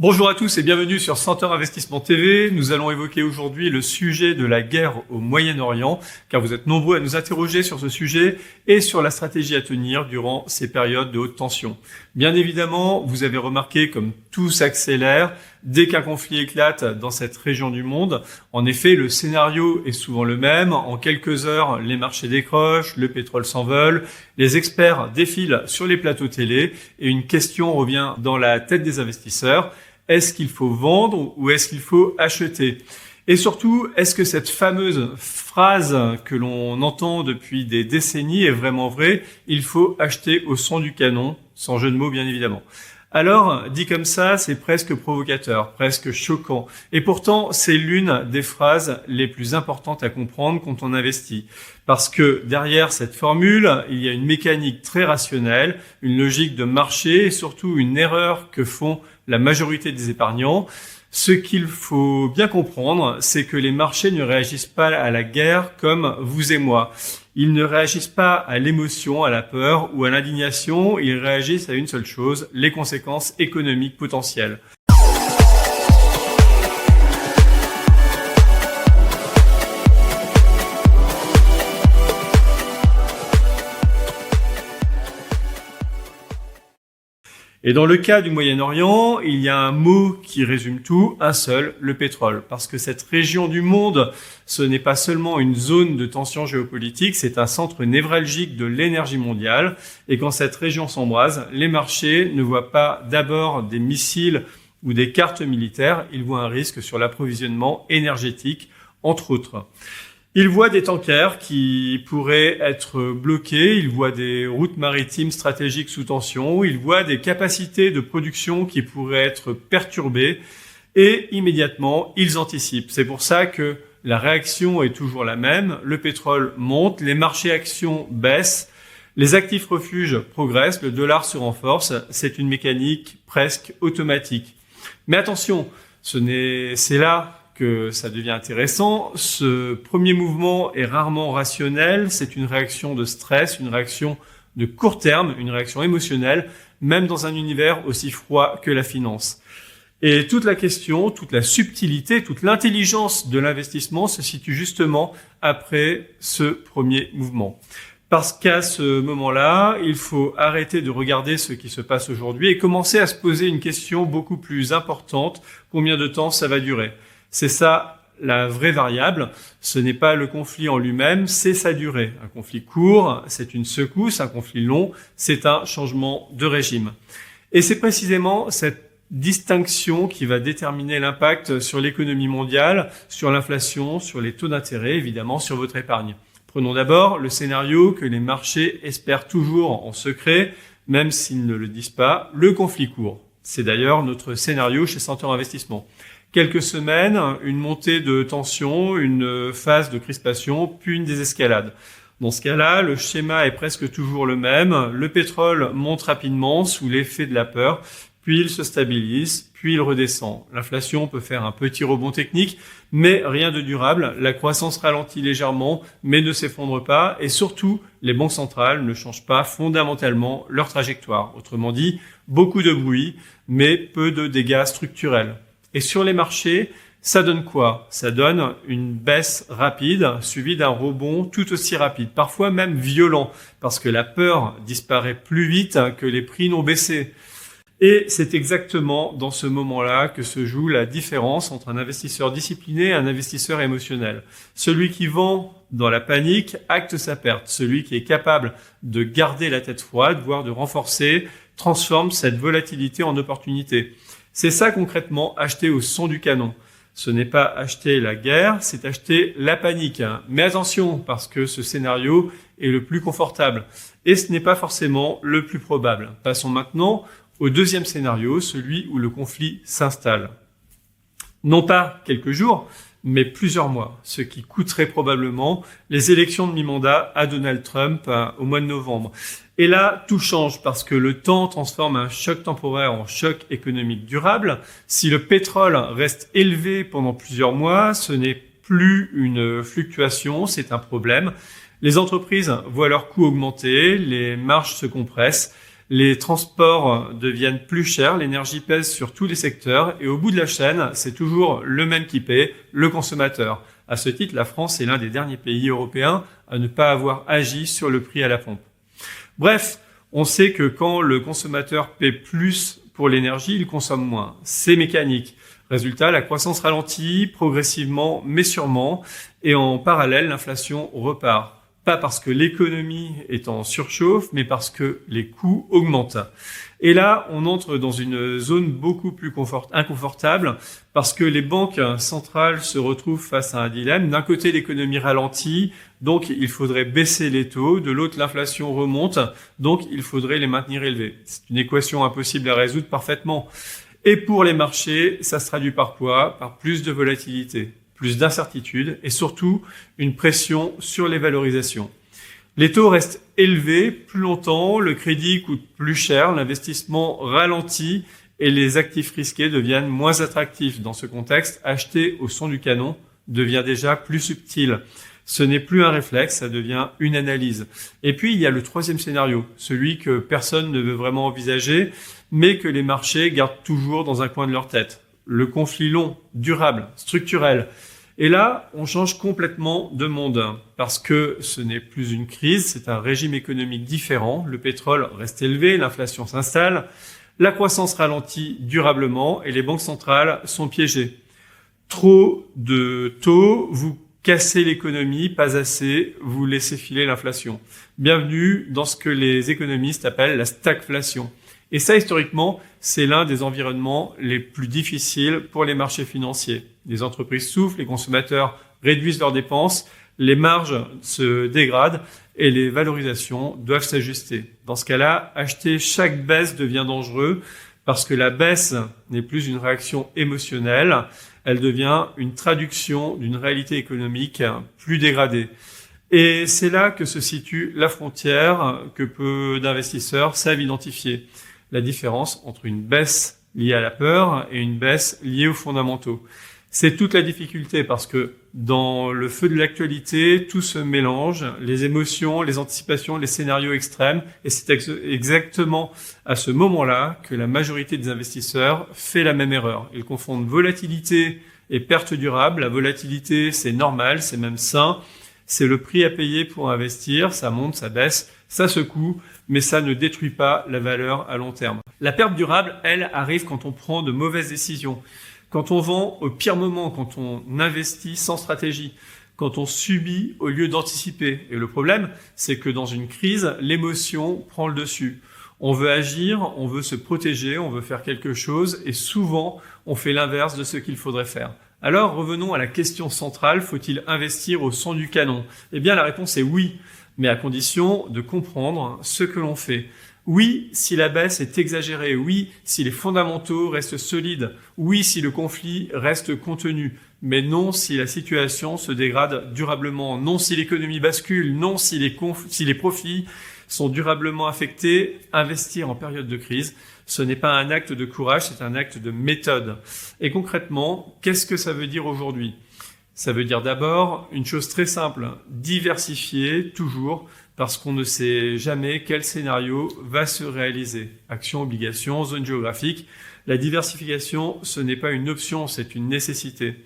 Bonjour à tous et bienvenue sur Center Investissement TV. Nous allons évoquer aujourd'hui le sujet de la guerre au Moyen-Orient, car vous êtes nombreux à nous interroger sur ce sujet et sur la stratégie à tenir durant ces périodes de haute tension. Bien évidemment, vous avez remarqué comme tout s'accélère dès qu'un conflit éclate dans cette région du monde. En effet, le scénario est souvent le même. En quelques heures, les marchés décrochent, le pétrole s'envole, les experts défilent sur les plateaux télé et une question revient dans la tête des investisseurs. Est-ce qu'il faut vendre ou est-ce qu'il faut acheter? Et surtout, est-ce que cette fameuse phrase que l'on entend depuis des décennies est vraiment vraie? Il faut acheter au son du canon, sans jeu de mots bien évidemment. Alors, dit comme ça, c'est presque provocateur, presque choquant. Et pourtant, c'est l'une des phrases les plus importantes à comprendre quand on investit. Parce que derrière cette formule, il y a une mécanique très rationnelle, une logique de marché et surtout une erreur que font la majorité des épargnants. Ce qu'il faut bien comprendre, c'est que les marchés ne réagissent pas à la guerre comme vous et moi. Ils ne réagissent pas à l'émotion, à la peur ou à l'indignation. Ils réagissent à une seule chose, les conséquences économiques potentielles. Et dans le cas du Moyen-Orient, il y a un mot qui résume tout, un seul, le pétrole. Parce que cette région du monde, ce n'est pas seulement une zone de tension géopolitique, c'est un centre névralgique de l'énergie mondiale. Et quand cette région s'embrase, les marchés ne voient pas d'abord des missiles ou des cartes militaires, ils voient un risque sur l'approvisionnement énergétique, entre autres. Ils voient des tankers qui pourraient être bloqués, ils voient des routes maritimes stratégiques sous tension, ils voient des capacités de production qui pourraient être perturbées et immédiatement, ils anticipent. C'est pour ça que la réaction est toujours la même. Le pétrole monte, les marchés actions baissent, les actifs refuges progressent, le dollar se renforce. C'est une mécanique presque automatique. Mais attention, c'est là que ça devient intéressant. Ce premier mouvement est rarement rationnel, c'est une réaction de stress, une réaction de court terme, une réaction émotionnelle, même dans un univers aussi froid que la finance. Et toute la question, toute la subtilité, toute l'intelligence de l'investissement se situe justement après ce premier mouvement. Parce qu'à ce moment-là, il faut arrêter de regarder ce qui se passe aujourd'hui et commencer à se poser une question beaucoup plus importante. Combien de temps ça va durer? C'est ça la vraie variable. Ce n'est pas le conflit en lui-même, c'est sa durée. Un conflit court, c'est une secousse. Un conflit long, c'est un changement de régime. Et c'est précisément cette distinction qui va déterminer l'impact sur l'économie mondiale, sur l'inflation, sur les taux d'intérêt, évidemment, sur votre épargne. Prenons d'abord le scénario que les marchés espèrent toujours en secret, même s'ils ne le disent pas, le conflit court. C'est d'ailleurs notre scénario chez Center Investissement. Quelques semaines, une montée de tension, une phase de crispation, puis une désescalade. Dans ce cas-là, le schéma est presque toujours le même. Le pétrole monte rapidement sous l'effet de la peur, puis il se stabilise, puis il redescend. L'inflation peut faire un petit rebond technique, mais rien de durable. La croissance ralentit légèrement, mais ne s'effondre pas. Et surtout, les banques centrales ne changent pas fondamentalement leur trajectoire. Autrement dit, beaucoup de bruit, mais peu de dégâts structurels. Et sur les marchés, ça donne quoi? Ça donne une baisse rapide suivie d'un rebond tout aussi rapide, parfois même violent, parce que la peur disparaît plus vite que les prix n'ont baissé. Et c'est exactement dans ce moment-là que se joue la différence entre un investisseur discipliné et un investisseur émotionnel. Celui qui vend dans la panique acte sa perte. Celui qui est capable de garder la tête froide, voire de renforcer, transforme cette volatilité en opportunité. C'est ça concrètement, acheter au son du canon. Ce n'est pas acheter la guerre, c'est acheter la panique. Mais attention, parce que ce scénario est le plus confortable. Et ce n'est pas forcément le plus probable. Passons maintenant au deuxième scénario, celui où le conflit s'installe. Non pas quelques jours, mais plusieurs mois, ce qui coûterait probablement les élections de mi-mandat à Donald Trump au mois de novembre. Et là, tout change parce que le temps transforme un choc temporaire en choc économique durable. Si le pétrole reste élevé pendant plusieurs mois, ce n'est plus une fluctuation, c'est un problème. Les entreprises voient leurs coûts augmenter, les marges se compressent, Les transports deviennent plus chers, l'énergie pèse sur tous les secteurs et au bout de la chaîne, c'est toujours le même qui paie, le consommateur. À ce titre, la France est l'un des derniers pays européens à ne pas avoir agi sur le prix à la pompe. Bref, on sait que quand le consommateur paie plus pour l'énergie, il consomme moins. C'est mécanique. Résultat, la croissance ralentit progressivement mais sûrement et en parallèle, l'inflation repart. Pas parce que l'économie est en surchauffe, mais parce que les coûts augmentent. Et là, on entre dans une zone beaucoup plus inconfortable parce que les banques centrales se retrouvent face à un dilemme. D'un côté, l'économie ralentit, donc il faudrait baisser les taux. De l'autre, l'inflation remonte, donc il faudrait les maintenir élevés. C'est une équation impossible à résoudre parfaitement. Et pour les marchés, ça se traduit par quoi? Par plus de volatilité, plus d'incertitude et surtout une pression sur les valorisations. Les taux restent élevés plus longtemps, le crédit coûte plus cher, l'investissement ralentit et les actifs risqués deviennent moins attractifs. Dans ce contexte, acheter au son du canon devient déjà plus subtil. Ce n'est plus un réflexe, ça devient une analyse. Et puis, il y a le troisième scénario, celui que personne ne veut vraiment envisager, mais que les marchés gardent toujours dans un coin de leur tête. Le conflit long, durable, structurel. Et là, on change complètement de monde, parce que ce n'est plus une crise, c'est un régime économique différent. Le pétrole reste élevé, l'inflation s'installe, la croissance ralentit durablement et les banques centrales sont piégées. Trop de taux, vous cassez l'économie, pas assez, vous laissez filer l'inflation. Bienvenue dans ce que les économistes appellent la stagflation. Et ça, historiquement, c'est l'un des environnements les plus difficiles pour les marchés financiers. Les entreprises souffrent, les consommateurs réduisent leurs dépenses, les marges se dégradent et les valorisations doivent s'ajuster. Dans ce cas-là, acheter chaque baisse devient dangereux parce que la baisse n'est plus une réaction émotionnelle, elle devient une traduction d'une réalité économique plus dégradée. Et c'est là que se situe la frontière que peu d'investisseurs savent identifier. La différence entre une baisse liée à la peur et une baisse liée aux fondamentaux. C'est toute la difficulté parce que dans le feu de l'actualité, tout se mélange, les émotions, les anticipations, les scénarios extrêmes. Et c'est exactement à ce moment-là que la majorité des investisseurs fait la même erreur. Ils confondent volatilité et perte durable. La volatilité, c'est normal, c'est même sain. C'est le prix à payer pour investir. Ça monte, ça baisse, ça secoue, mais ça ne détruit pas la valeur à long terme. La perte durable, elle, arrive quand on prend de mauvaises décisions. Quand on vend au pire moment, quand on investit sans stratégie, quand on subit au lieu d'anticiper. Et le problème, c'est que dans une crise, l'émotion prend le dessus. On veut agir, on veut se protéger, on veut faire quelque chose et souvent, on fait l'inverse de ce qu'il faudrait faire. Alors, revenons à la question centrale, faut-il investir au son du canon? Eh bien, la réponse est oui, mais à condition de comprendre ce que l'on fait. Oui, si la baisse est exagérée. Oui, si les fondamentaux restent solides. Oui, si le conflit reste contenu. Mais non, si la situation se dégrade durablement. Non, si l'économie bascule. Non, si les profits sont durablement affectés. Investir en période de crise, ce n'est pas un acte de courage, c'est un acte de méthode. Et concrètement, qu'est-ce que ça veut dire aujourd'hui? Ça veut dire d'abord une chose très simple, diversifier toujours, parce qu'on ne sait jamais quel scénario va se réaliser. Actions, obligations, zone géographique. La diversification, ce n'est pas une option, c'est une nécessité.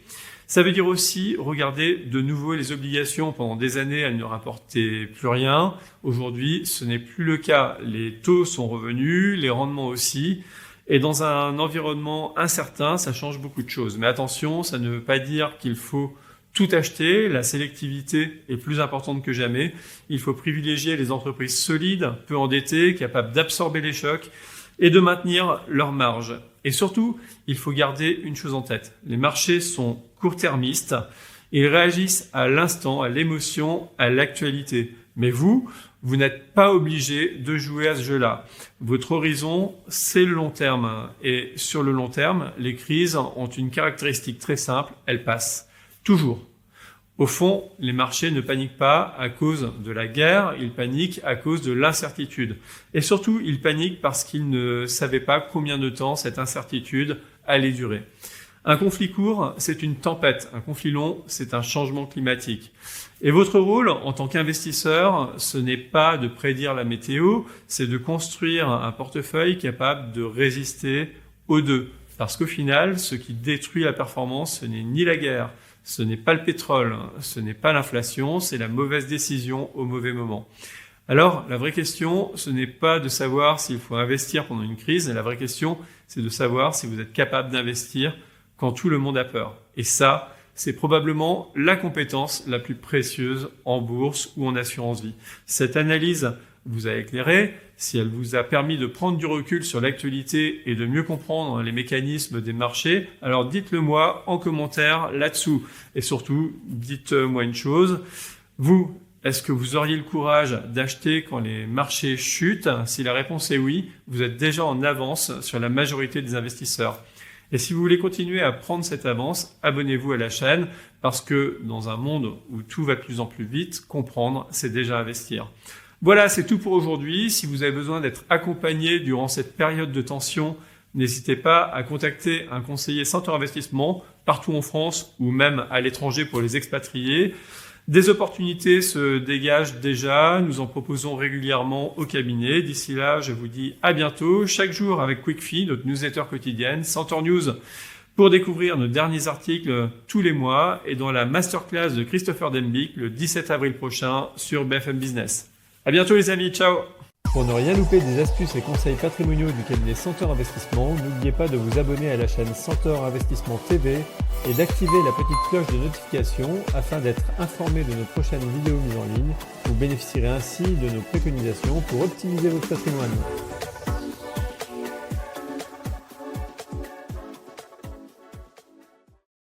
Ça veut dire aussi regarder de nouveau les obligations. Pendant des années, elles ne rapportaient plus rien. Aujourd'hui, ce n'est plus le cas. Les taux sont revenus, les rendements aussi. Et dans un environnement incertain, ça change beaucoup de choses. Mais attention, ça ne veut pas dire qu'il faut tout acheter. La sélectivité est plus importante que jamais. Il faut privilégier les entreprises solides, peu endettées, capables d'absorber les chocs et de maintenir leurs marges. Et surtout, il faut garder une chose en tête. Les marchés sont court-termistes. Ils réagissent à l'instant, à l'émotion, à l'actualité. Mais vous n'êtes pas obligé de jouer à ce jeu-là. Votre horizon, c'est le long terme. Et sur le long terme, les crises ont une caractéristique très simple, elles passent. Toujours. Au fond, les marchés ne paniquent pas à cause de la guerre, ils paniquent à cause de l'incertitude. Et surtout, ils paniquent parce qu'ils ne savaient pas combien de temps cette incertitude allait durer. Un conflit court, c'est une tempête. Un conflit long, c'est un changement climatique. Et votre rôle en tant qu'investisseur, ce n'est pas de prédire la météo, c'est de construire un portefeuille capable de résister aux deux. Parce qu'au final, ce qui détruit la performance, ce n'est ni la guerre, ce n'est pas le pétrole, ce n'est pas l'inflation, c'est la mauvaise décision au mauvais moment. Alors, la vraie question, ce n'est pas de savoir s'il faut investir pendant une crise, la vraie question, c'est de savoir si vous êtes capable d'investir quand tout le monde a peur. Et ça, c'est probablement la compétence la plus précieuse en bourse ou en assurance vie. Cette analyse vous a éclairé, si elle vous a permis de prendre du recul sur l'actualité et de mieux comprendre les mécanismes des marchés, alors dites-le moi en commentaire là-dessous. Et surtout, dites-moi une chose, vous, est-ce que vous auriez le courage d'acheter quand les marchés chutent? Si la réponse est oui, vous êtes déjà en avance sur la majorité des investisseurs. Et si vous voulez continuer à prendre cette avance, abonnez-vous à la chaîne parce que dans un monde où tout va de plus en plus vite, comprendre, c'est déjà investir. Voilà, c'est tout pour aujourd'hui. Si vous avez besoin d'être accompagné durant cette période de tension, n'hésitez pas à contacter un conseiller Centaure Investissement partout en France ou même à l'étranger pour les expatriés. Des opportunités se dégagent déjà, nous en proposons régulièrement au cabinet. D'ici là, je vous dis à bientôt, chaque jour avec QuickFi, notre newsletter quotidienne, Centaure News, pour découvrir nos derniers articles tous les mois et dans la masterclass de Christopher Dembick le 17 avril prochain sur BFM Business. À bientôt les amis, ciao! Pour ne rien louper des astuces et conseils patrimoniaux du cabinet Centaure Investissement, n'oubliez pas de vous abonner à la chaîne Centaure Investissement TV et d'activer la petite cloche de notification afin d'être informé de nos prochaines vidéos mises en ligne. Vous bénéficierez ainsi de nos préconisations pour optimiser votre patrimoine.